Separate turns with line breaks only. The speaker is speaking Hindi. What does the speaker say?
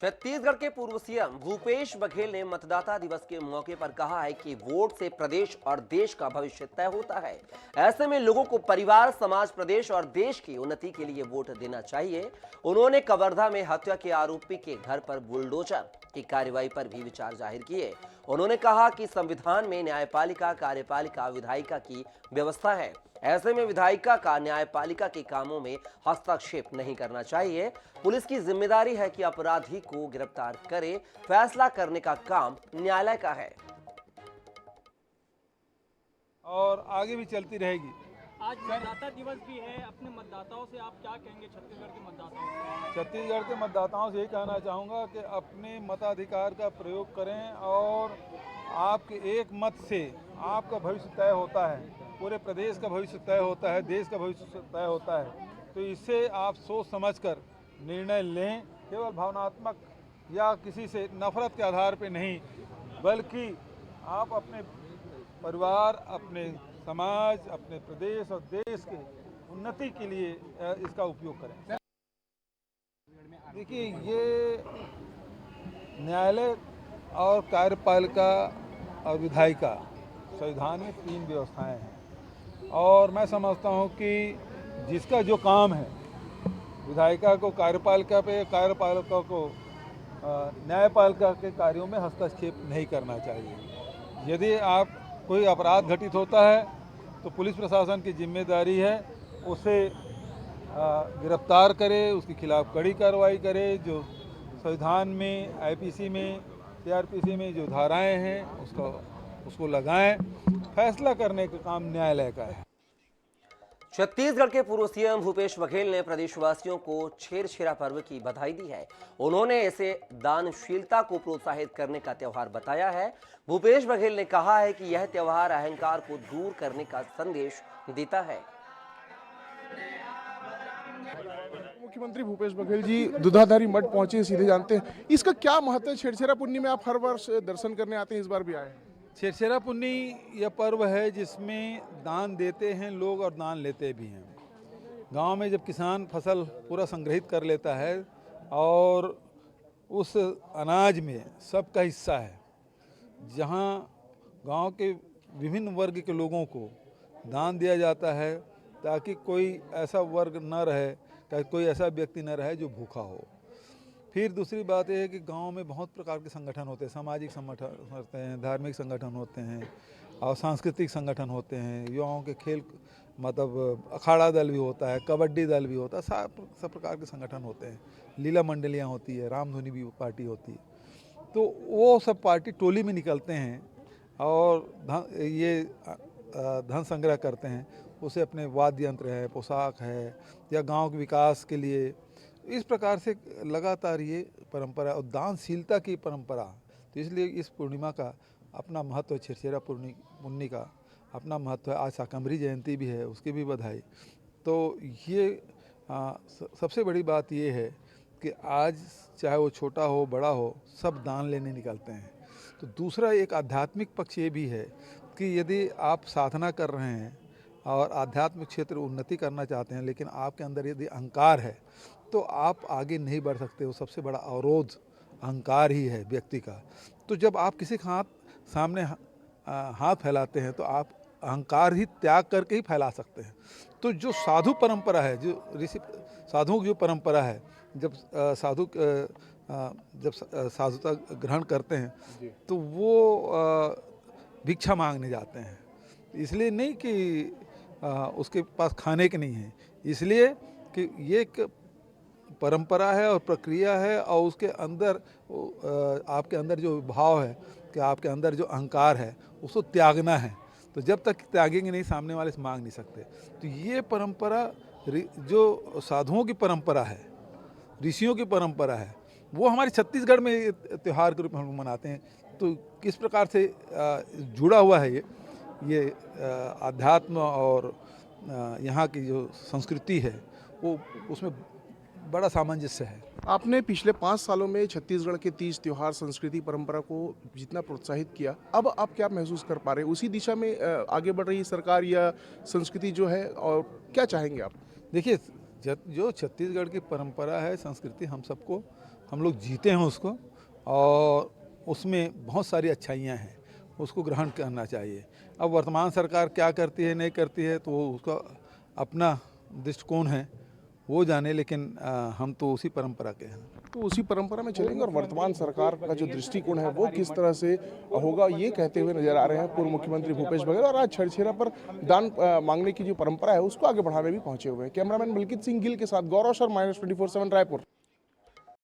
छत्तीसगढ़ के पूर्व सीएम भूपेश बघेल ने मतदाता दिवस के मौके पर कहा है कि वोट से प्रदेश और देश का भविष्य तय होता है। ऐसे में लोगों को परिवार, समाज, प्रदेश और देश की उन्नति के लिए वोट देना चाहिए। उन्होंने कवर्धा में हत्या के आरोपी के घर पर बुलडोजर की कार्रवाई पर भी विचार जाहिर किए। उन्होंने कहा कि संविधान में न्यायपालिका, कार्यपालिका, विधायिका की व्यवस्था है। ऐसे में विधायिका का न्यायपालिका के कामों में हस्तक्षेप नहीं करना चाहिए। पुलिस की जिम्मेदारी है कि अपराधी को गिरफ्तार करे। फैसला करने का काम न्यायालय का है
और आगे भी चलती रहेगी।
आज मतदाता दिवस भी है, अपने मतदाताओं से आप क्या कहेंगे? छत्तीसगढ़ के मतदाताओं से
छत्तीसगढ़ के मतदाताओं से यही कहना चाहूँगा कि अपने मताधिकार का प्रयोग करें और आपके एक मत से आपका भविष्य तय होता है, पूरे प्रदेश का भविष्य तय होता है, देश का भविष्य तय होता है। तो इससे आप सोच समझकर निर्णय लें, केवल भावनात्मक या किसी से नफरत के आधार पर नहीं, बल्कि आप अपने परिवार, अपने समाज, अपने प्रदेश और देश के उन्नति के लिए इसका उपयोग करें। देखिए, ये न्यायालय और कार्यपालिका और विधायिका, संविधान में 3 व्यवस्थाएं हैं और मैं समझता हूं कि जिसका जो काम है, विधायिका को कार्यपालिका पे, कार्यपालिका को न्यायपालिका के कार्यों में हस्तक्षेप नहीं करना चाहिए। यदि आप कोई अपराध घटित होता है तो पुलिस प्रशासन की जिम्मेदारी है उसे गिरफ्तार करे, उसके खिलाफ कड़ी कार्रवाई करे। जो संविधान में, आईपीसी में, सीआरपीसी में जो धाराएं हैं उसको लगाएं। फैसला करने का काम न्यायालय का है।
छत्तीसगढ़ के पूर्व सीएम भूपेश बघेल ने प्रदेशवासियों को छेरछेरा पर्व की बधाई दी है। उन्होंने इसे दानशीलता को प्रोत्साहित करने का त्योहार बताया है। भूपेश बघेल ने कहा है कि यह त्योहार अहंकार को दूर करने का संदेश देता है।
मुख्यमंत्री भूपेश बघेल जी दूधाधारी मठ पहुंचे, सीधे जानते हैं इसका क्या महत्व है। छेरछेरा पुन्नी में आप हर वर्ष दर्शन करने आते हैं, इस बार भी आए हैं।
छेरछेरा पुन्नी यह पर्व है जिसमें दान देते हैं लोग और दान लेते भी हैं। गांव में जब किसान फसल पूरा संग्रहित कर लेता है और उस अनाज में सबका हिस्सा है, जहां गांव के विभिन्न वर्ग के लोगों को दान दिया जाता है ताकि कोई ऐसा वर्ग न रहे, कोई ऐसा व्यक्ति न रहे जो भूखा हो। फिर दूसरी बात यह है कि गांव में बहुत प्रकार के संगठन होते हैं, सामाजिक संगठन होते हैं, धार्मिक संगठन होते हैं और सांस्कृतिक संगठन होते हैं। युवाओं के खेल मतलब अखाड़ा दल भी होता है, कबड्डी दल भी होता है, सब प्रकार के संगठन होते हैं। लीला मंडलियाँ होती है, रामधुनी भी पार्टी होती है। तो वो सब पार्टी टोली में निकलते हैं और धन संग्रह करते हैं। उसे अपने वाद्य यंत्र है, पोशाक है या गांव के विकास के लिए, इस प्रकार से लगातार ये परंपरा और दानशीलता की परंपरा। तो इसलिए इस पूर्णिमा का अपना महत्व है, छेरछेरा पुन्नी का अपना महत्व है। आज शाकंभरी जयंती भी है, उसकी भी बधाई। तो ये सबसे बड़ी बात ये है कि आज चाहे वो छोटा हो बड़ा हो, सब दान लेने निकलते हैं। तो दूसरा एक आध्यात्मिक पक्ष ये भी है कि यदि आप साधना कर रहे हैं और आध्यात्मिक क्षेत्र उन्नति करना चाहते हैं, लेकिन आपके अंदर यदि अहंकार है तो आप आगे नहीं बढ़ सकते। वो सबसे बड़ा अवरोध अहंकार ही है व्यक्ति का। तो जब आप किसी के सामने हाथ फैलाते हैं तो आप अहंकार ही त्याग करके ही फैला सकते हैं। तो जो साधु परंपरा है, जो ऋषि साधुओं की जो परंपरा है, जब साधुता ग्रहण करते हैं तो वो भिक्षा मांगने जाते हैं। इसलिए नहीं कि उसके पास खाने के नहीं है, इसलिए कि ये एक परंपरा है और प्रक्रिया है और उसके अंदर आपके अंदर जो भाव है कि आपके अंदर जो अहंकार है उसको त्यागना है। तो जब तक त्यागेंगे नहीं, सामने वाले से मांग नहीं सकते। तो ये परंपरा जो साधुओं की परंपरा है, ऋषियों की परंपरा है, वो हमारे छत्तीसगढ़ में त्यौहार के रूप में हम मनाते हैं। तो किस प्रकार से जुड़ा हुआ है ये आध्यात्म और यहाँ की जो संस्कृति है, वो उसमें बड़ा सामंजस्य है।
आपने पिछले 5 सालों में छत्तीसगढ़ के तीज त्योहार, संस्कृति, परंपरा को जितना प्रोत्साहित किया, अब आप क्या महसूस कर पा रहे हैं? उसी दिशा में आगे बढ़ रही सरकार या संस्कृति जो है, और क्या चाहेंगे आप?
देखिए, जो छत्तीसगढ़ की परंपरा है, संस्कृति, हम सबको हम लोग जीते हैं उसको और उसमें बहुत सारी अच्छाइयाँ हैं, उसको ग्रहण करना चाहिए। अब वर्तमान सरकार क्या करती है नहीं करती है तो वो उसका अपना दृष्टिकोण है, वो जाने, लेकिन हम तो उसी परंपरा के हैं।
तो उसी परंपरा में चलेंगे और वर्तमान सरकार का जो दृष्टिकोण है वो किस तरह से होगा ये कहते हुए नजर आ रहे हैं पूर्व मुख्यमंत्री भूपेश बघेल। और आज छड़छेरा पर दान मांगने की जो परंपरा है उसको आगे बढ़ाने भी पहुंचे हुए हैं। कैमरामैन मलकित सिंह गिल के साथ गौरव शर्मा, -24/7 रायपुर।